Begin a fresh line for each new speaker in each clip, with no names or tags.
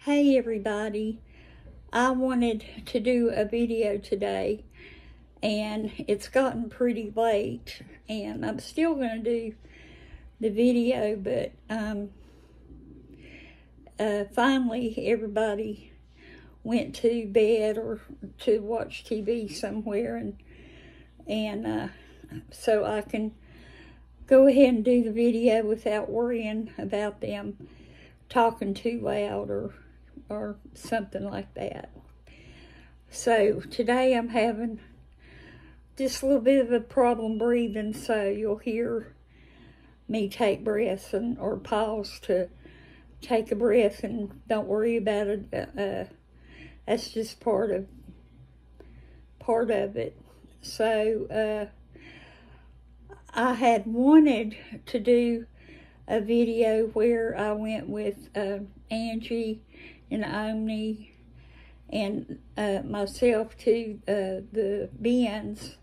Hey everybody, I wanted to do a video today and it's gotten pretty late and I'm still going to do the video, but finally everybody went to bed or to watch TV somewhere, and so I can go ahead and do the video without worrying about them talking too loud or something like that. So today I'm having just a little bit of a problem breathing, so you'll hear me take breaths or pause to take a breath, and don't worry about it. That's just part of it. So I had wanted to do a video where I went with Angie and Omni and myself to the bins,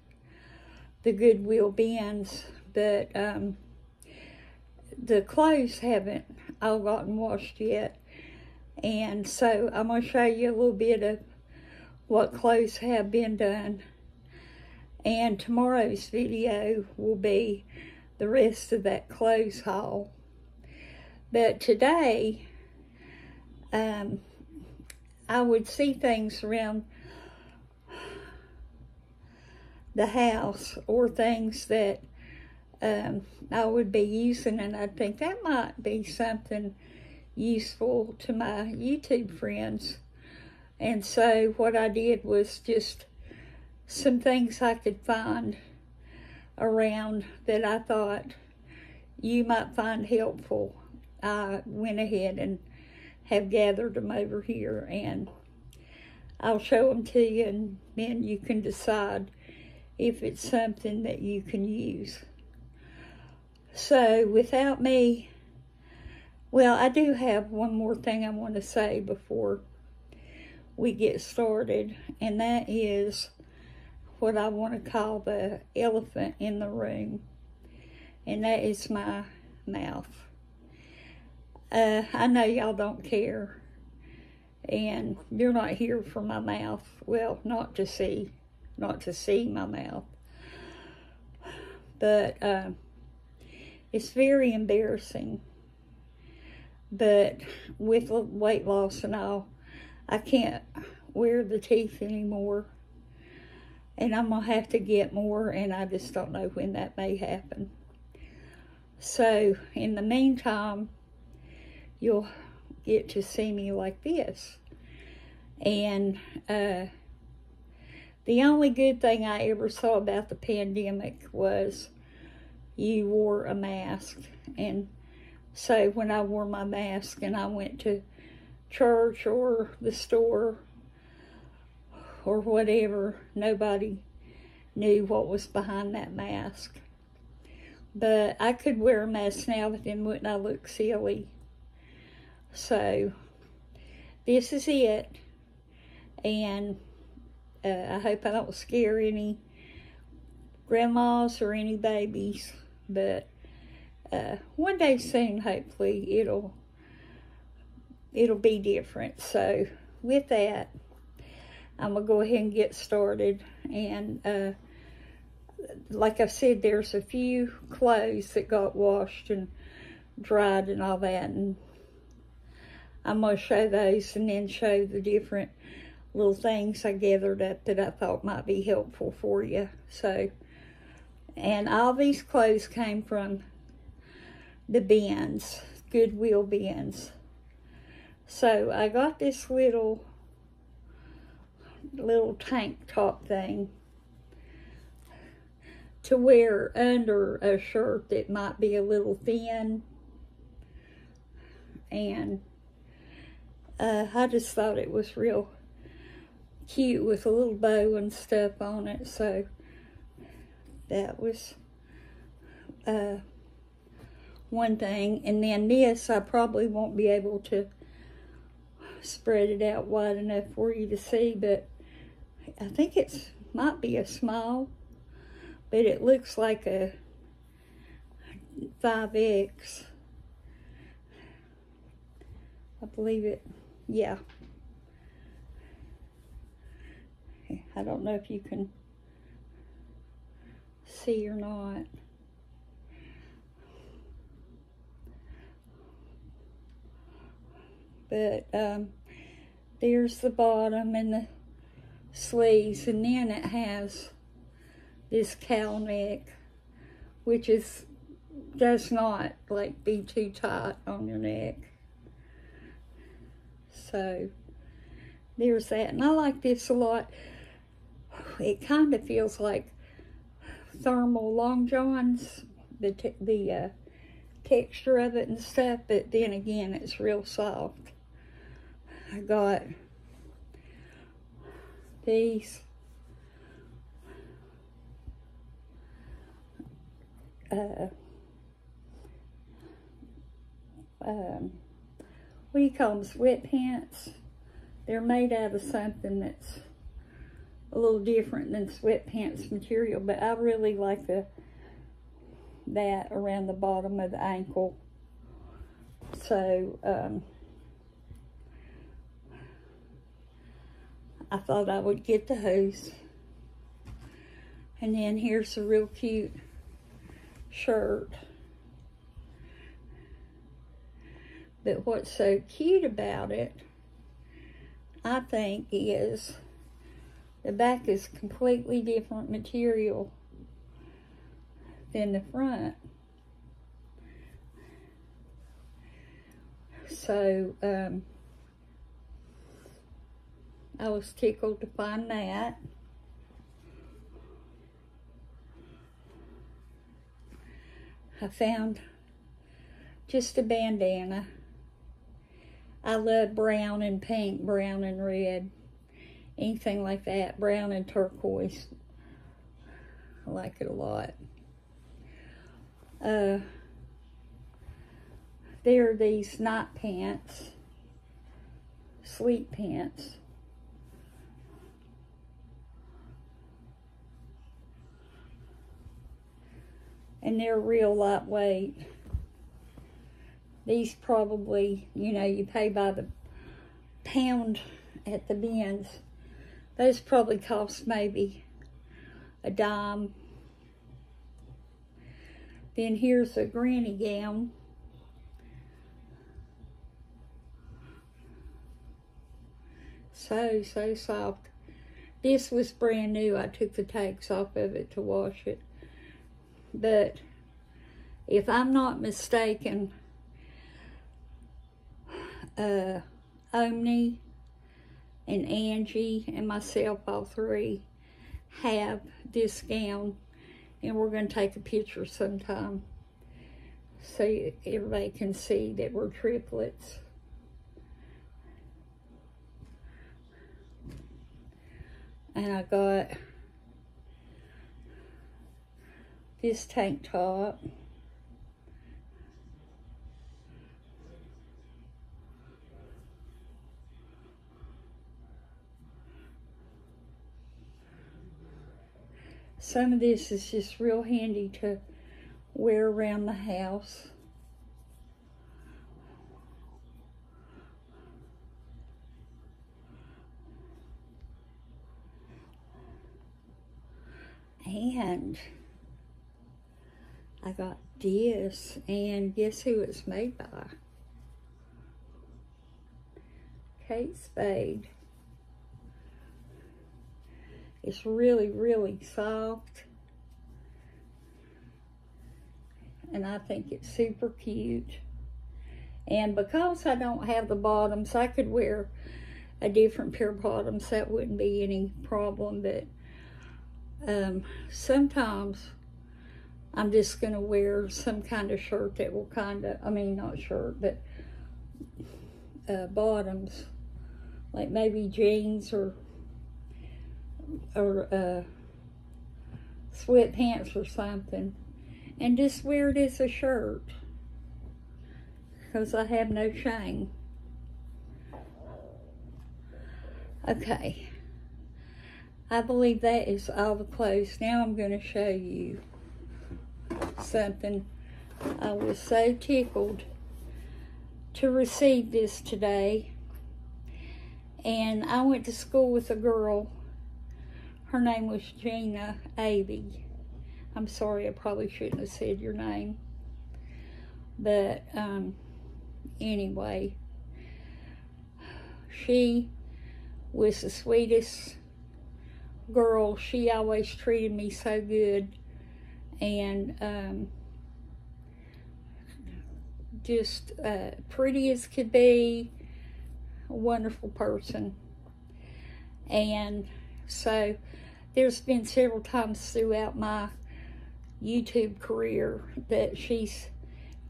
the Goodwill bins, but the clothes haven't all gotten washed yet, and so I'm going to show you a little bit of what clothes have been done, and tomorrow's video will be the rest of that clothes haul. But today I would see things around the house or things that I would be using, and I'd think that might be something useful to my YouTube friends. And so what I did was just some things I could find around that I thought you might find helpful. I went ahead and have gathered them over here, and I'll show them to you, and then you can decide if it's something that you can use. So without me, well, I do have one more thing I want to say before we get started, and that is what I want to call the elephant in the room, and that is my mouth. I know y'all don't care, and you're not here for my mouth. Well, not to see my mouth, but it's very embarrassing. But with weight loss and all, I can't wear the teeth anymore, and I'm gonna have to get more, and I just don't know when that may happen. So in the meantime, you'll get to see me like this. And the only good thing I ever saw about the pandemic was you wore a mask. And so when I wore my mask and I went to church or the store or whatever, nobody knew what was behind that mask. But I could wear a mask now, but then wouldn't I look silly? So this is it, and I hope I don't scare any grandmas or any babies, but one day soon, hopefully, it'll be different. So with that, I'm gonna go ahead and get started. And like I said, there's a few clothes that got washed and dried and all that, and I'm going to show those and then show the different little things I gathered up that I thought might be helpful for you. So, and all these clothes came from the bins, Goodwill bins. So I got this little tank top thing to wear under a shirt that might be a little thin, and I just thought it was real cute with a little bow and stuff on it. So that was one thing. And then this, I probably won't be able to spread it out wide enough for you to see, but I think it might be a small, but it looks like a 5X. I believe it yeah. I don't know if you can see or not. But there's the bottom and the sleeves, and then it has this cowl neck, which does not like be too tight on your neck. So there's that, and I like this a lot. It kind of feels like thermal long johns, the texture of it and stuff, but then again, it's real soft. I got these what do you call them, sweatpants? They're made out of something that's a little different than sweatpants material, but I really like that around the bottom of the ankle. So I thought I would get those. And then here's a real cute shirt. But what's so cute about it, I think, is the back is completely different material than the front. So I was tickled to find that. I found just a bandana. I love brown and pink, brown and red, anything like that, brown and turquoise. I like it a lot. There are these night pants, sleep pants. And they're real lightweight. These probably, you know, you pay by the pound at the bins. Those probably cost maybe a dime. Then here's a granny gown. So soft. This was brand new. I took the tags off of it to wash it. But if I'm not mistaken, Omni and Angie and myself, all three, have this gown, and we're going to take a picture sometime so everybody can see that we're triplets. And I got this tank top. Some of this is just real handy to wear around the house. And I got this, and guess who it's made by? Kate Spade. It's really, really soft. And I think it's super cute. And because I don't have the bottoms, I could wear a different pair of bottoms. That wouldn't be any problem. But sometimes I'm just going to wear some kind of shirt that will kind of, I mean, not shirt, but bottoms. Like maybe jeans or sweatpants or something, and just wear it as a shirt because I have no shame. Okay, I believe that is all the clothes. Now I'm going to show you something. I was so tickled to receive this today. And I went to school with a girl. Her name was Gina Avey. I'm sorry, I probably shouldn't have said your name. But anyway, she was the sweetest girl. She always treated me so good, and just pretty as could be, a wonderful person. And so there's been several times throughout my YouTube career that she's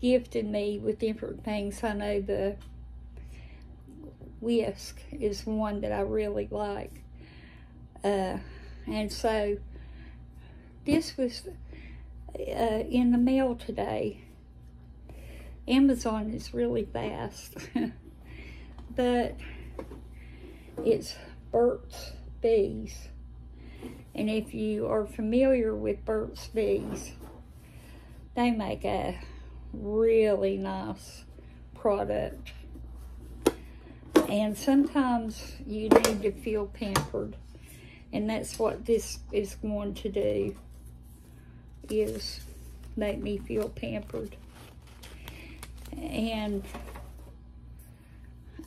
gifted me with different things. I know the whisk is one that I really like. And so this was in the mail today. Amazon is really fast. But it's Burt's Bees. And if you are familiar with Burt's Bees, they make a really nice product. And sometimes you need to feel pampered. And that's what this is going to do, is make me feel pampered. And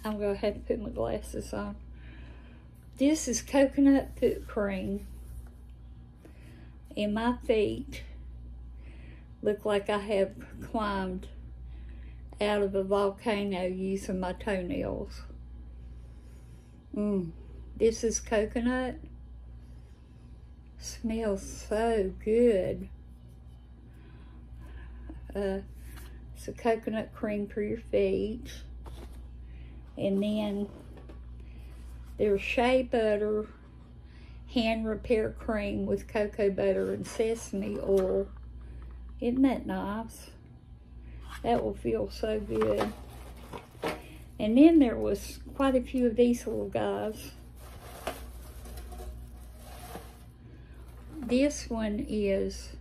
I'm going to have to put my glasses on. This is coconut foot cream. And my feet look like I have climbed out of a volcano using my toenails. This is coconut. Smells so good. It's a coconut cream for your feet. And then there's shea butter hand repair cream with cocoa butter and sesame oil. Isn't that nice? That will feel so good. And then there was quite a few of these little guys. This one is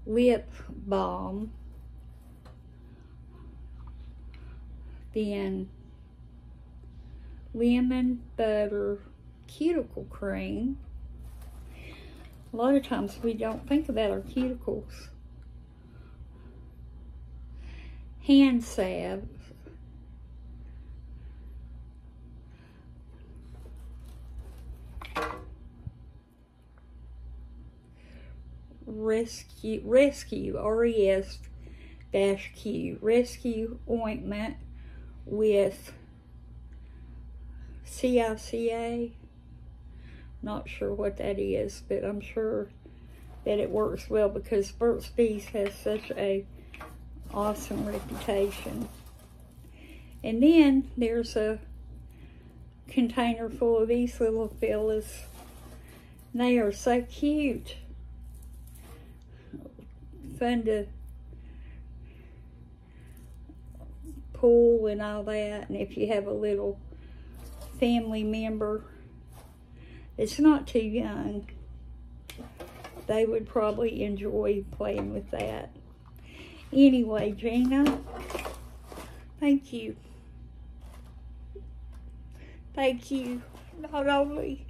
lip balm. Then lemon butter cuticle cream. A lot of times we don't think about our cuticles. Hand salve. Rescue, R-E-S-Q, Rescue ointment with CICA. Not sure what that is, but I'm sure that it works well because Burt's Bees has such a awesome reputation. And then there's a container full of these little fellas. They are so cute. Fun to pull and all that. And if you have a little family member that's not too young, they would probably enjoy playing with that. Anyway, Gina, thank you. Thank you not only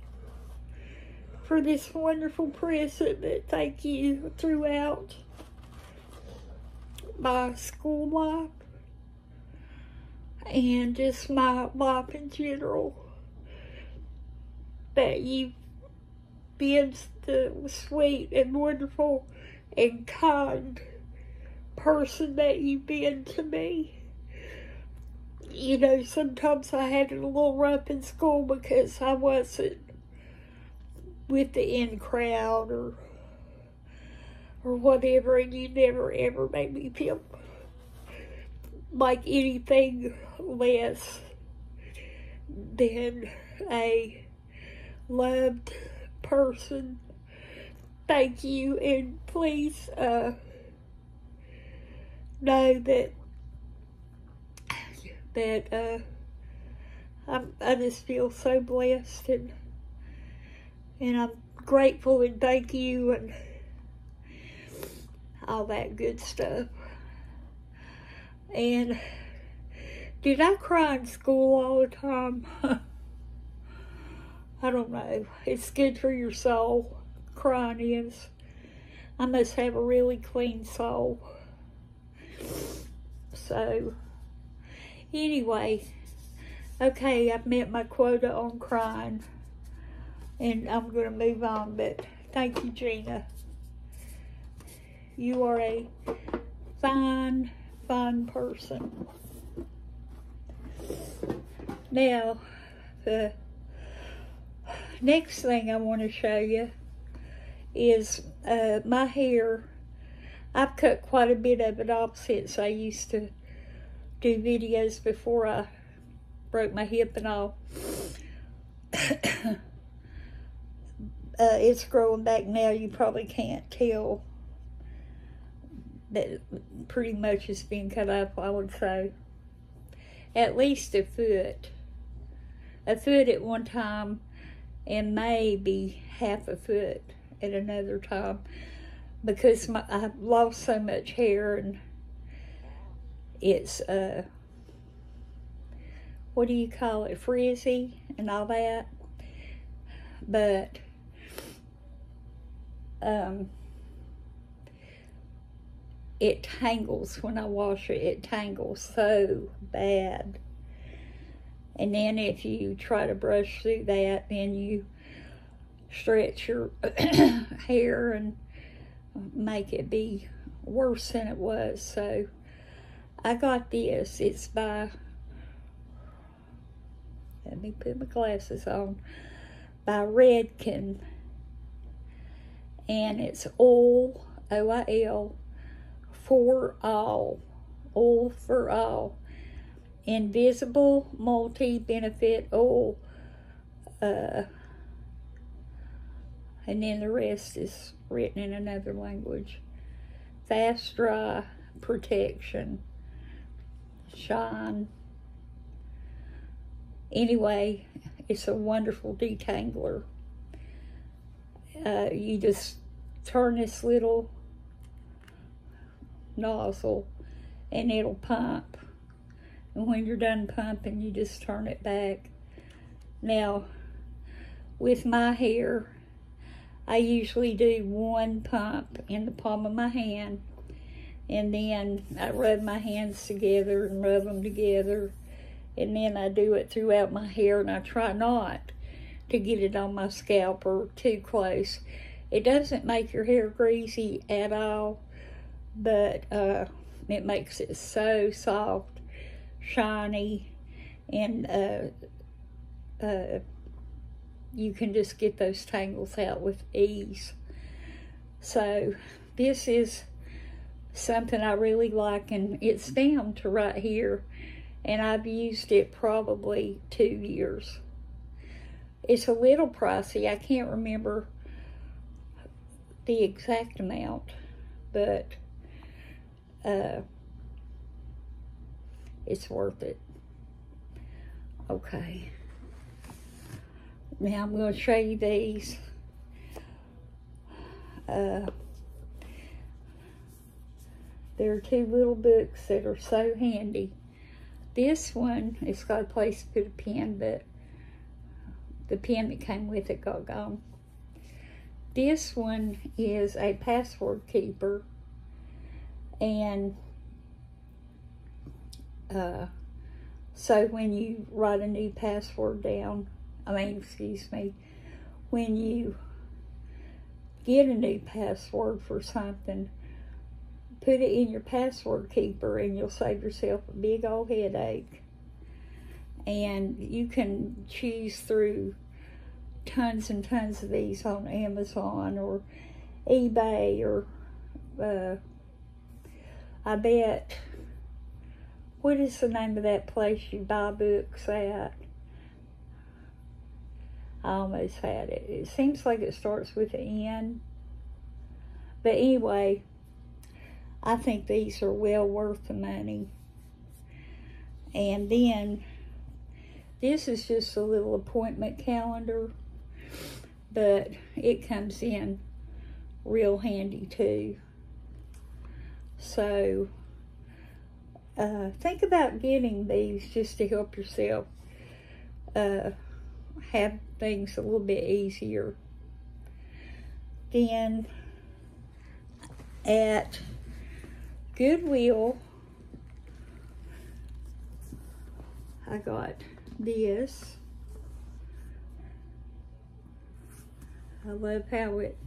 for this wonderful present, but thank you throughout my school life and just my life in general, that you've been the sweet and wonderful and kind person that you've been to me. You know, sometimes I had it a little rough in school because I wasn't with the in crowd or whatever, and you never ever made me feel like anything less than a loved person. Thank you, and please know that I just feel so blessed, and I'm grateful, and thank you, and all that good stuff. And Did I cry in school all the time? I don't know. It's good for your soul. Crying is. I must have a really clean soul. So, anyway, okay, I've met my quota on crying. And I'm going to move on, but thank you, Gina. You are a fine, fine person. Now, the next thing I want to show you is my hair. I've cut quite a bit of it off since I used to do videos before I broke my hip and all. It's growing back now. You probably can't tell that pretty much it's been cut off, I would say. At least a foot. A foot at one time, and maybe half a foot at another time, because I've lost so much hair, and it's, what do you call it, frizzy and all that. But it tangles when I wash it. It tangles so bad. And then if you try to brush through that, then you stretch your hair and make it be worse than it was. So I got this. It's by, let me put my glasses on, by Redken. And it's oil, O-I-L, for all. Oil for all. Invisible multi-benefit oil. And then the rest is written in another language. Fast dry protection. Shine. Anyway, it's a wonderful detangler. You just turn this little nozzle and it'll pump. And when you're done pumping, you just turn it back. Now, with my hair, I usually do one pump in the palm of my hand, and then I rub my hands together and rub them together, and then I do it throughout my hair, and I try not to get it on my scalp or too close. It doesn't make your hair greasy at all, but it makes it so soft, shiny, and you can just get those tangles out with ease. So this is something I really like, and it's down to right here, and I've used it probably 2 years. It's a little pricey. I can't remember the exact amount, but it's worth it. Okay. Now I'm going to show you these. There are 2 little books that are so handy. This one, it's got a place to put a pen, but the pen that came with it got gone. This one is a password keeper, and so when you write a new password down, when you get a new password for something, put it in your password keeper and you'll save yourself a big old headache. And you can choose through tons and tons of these on Amazon or eBay, or I bet, what is the name of that place you buy books at? I almost had it. It seems like it starts with an N. But anyway, I think these are well worth the money. And then, this is just a little appointment calendar, but it comes in real handy too. So, think about getting these just to help yourself have things a little bit easier. Then at Goodwill, I got this. I love how it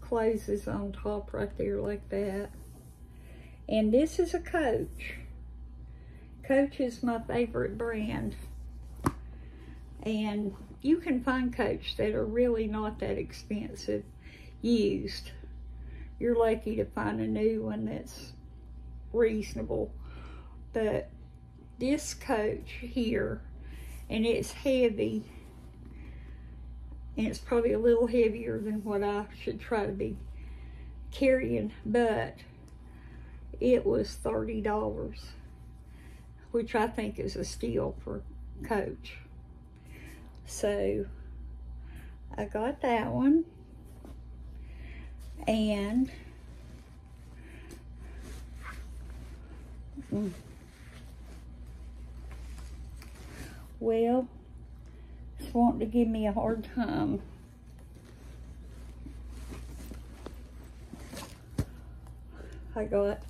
closes on top right there like that. And this is a Coach. Coach is my favorite brand. And you can find Coach that are really not that expensive used. You're lucky to find a new one that's reasonable. But this Coach here, and it's heavy, and it's probably a little heavier than what I should try to be carrying, but it was $30, which I think is a steal for Coach. So I got that one. And well, it's wanting to give me a hard time. I got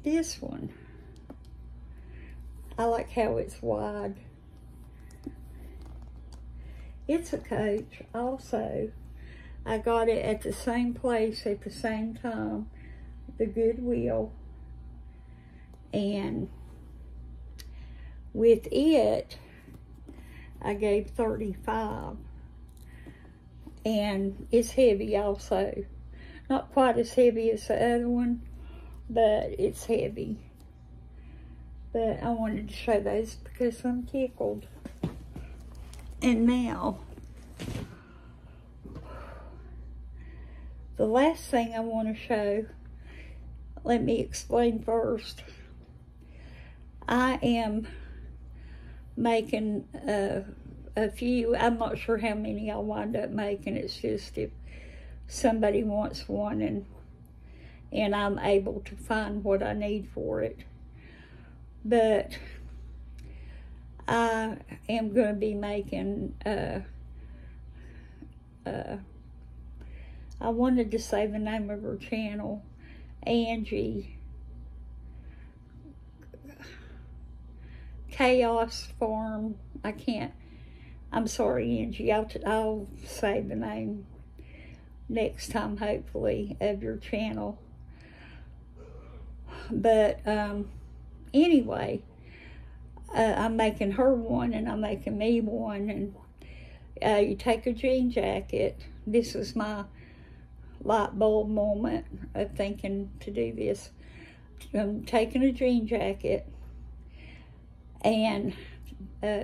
this one. I like how it's wide. It's a Coach also. I got it at the same place at the same time, the Goodwill. And with it, I gave $35. And it's heavy also. Not quite as heavy as the other one, but it's heavy. But I wanted to show those because I'm tickled. And now, the last thing I want to show, let me explain first. I am making a few, I'm not sure how many I'll wind up making. It's just if somebody wants one and I'm able to find what I need for it. But I am going to be making, I wanted to say the name of her channel, Angie Chaos Farm. I'm sorry, Angie, I'll say the name next time, hopefully, of your channel. But anyway, I'm making her one and I'm making me one. And you take a jean jacket. This is my light bulb moment of thinking to do this. I'm taking a jean jacket and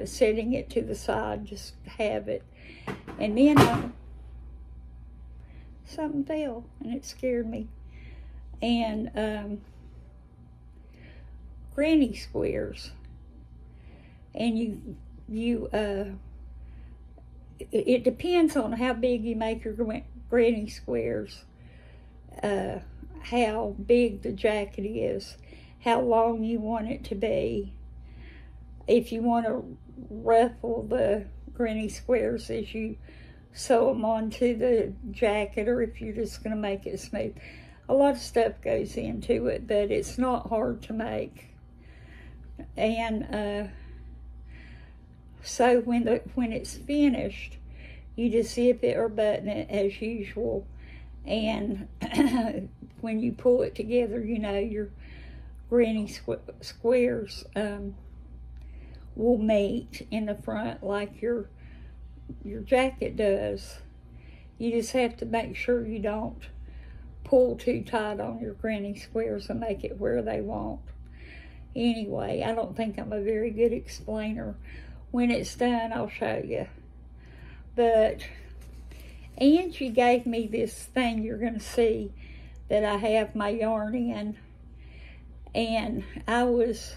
setting it to the side, just have it. And then something fell and it scared me. And granny squares. And it depends on how big you make your granny squares, how big the jacket is, how long you want it to be. If you want to ruffle the granny squares as you sew them onto the jacket, or if you're just going to make it smooth. A lot of stuff goes into it, but it's not hard to make. And so when it's finished, you just zip it or button it as usual. And when you pull it together, you know, your granny squares will meet in the front like your jacket does. You just have to make sure you don't pull too tight on your granny squares and make it where they won't. Anyway, I don't think I'm a very good explainer. When it's done, I'll show you. But Angie gave me this thing you're going to see that I have my yarn in. And I was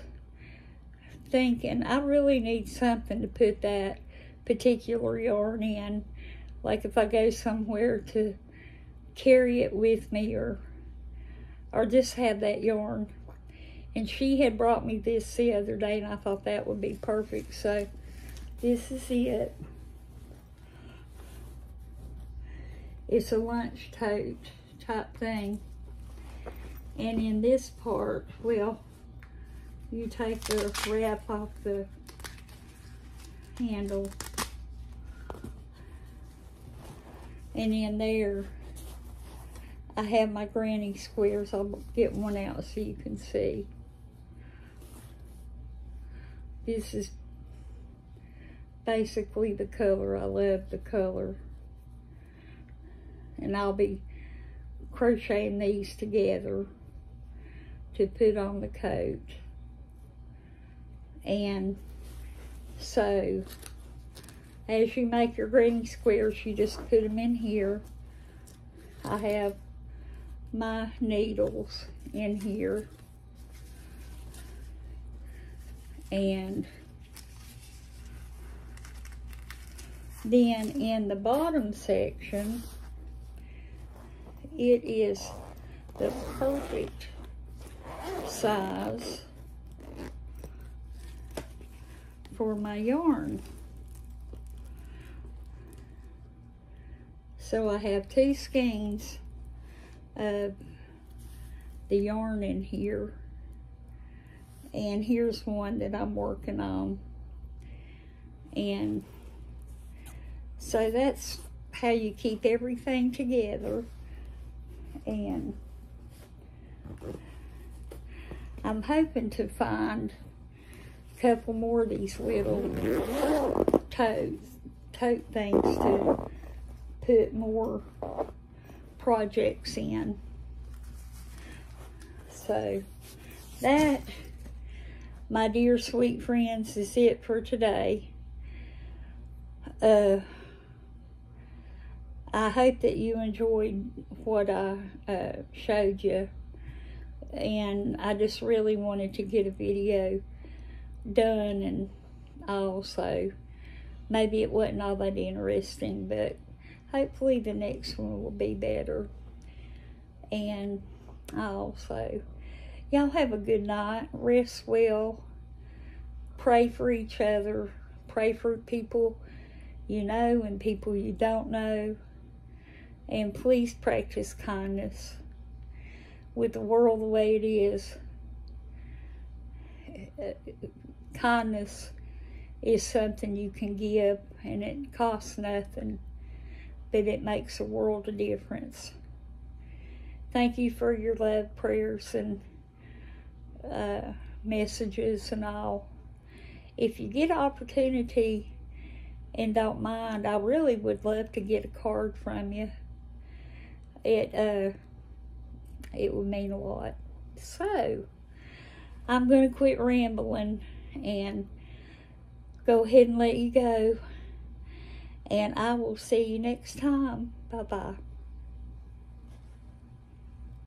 thinking, I really need something to put that particular yarn in. Like if I go somewhere to carry it with me or just have that yarn And she had brought me this the other day, and I thought that would be perfect. So this is it. It's a lunch tote type thing. And in this part, well, you take the wrap off the handle. And in there, I have my granny squares. I'll get one out so you can see. This is basically the color. I love the color. And I'll be crocheting these together to put on the coat. And so, as you make your granny squares, you just put them in here. I have my needles in here. And then in the bottom section, it is the perfect size for my yarn. So I have 2 skeins of the yarn in here. And here's one that I'm working on. And so that's how you keep everything together. And I'm hoping to find a couple more of these little tote things to put more projects in. So that, my dear sweet friends, is it for today. I hope that you enjoyed what I showed you, and I just really wanted to get a video done, and also maybe it wasn't all that interesting, but hopefully the next one will be better. And also, y'all have a good night, rest well, pray for each other, pray for people you know and people you don't know. And please practice kindness. With the world the way it is, kindness is something you can give, and it costs nothing, but it makes a world of difference. Thank you for your love, prayers, and messages and all. If you get opportunity and don't mind, I really would love to get a card from you. It would mean a lot. So, I'm going to quit rambling and go ahead and let you go. And I will see you next time. Bye-bye.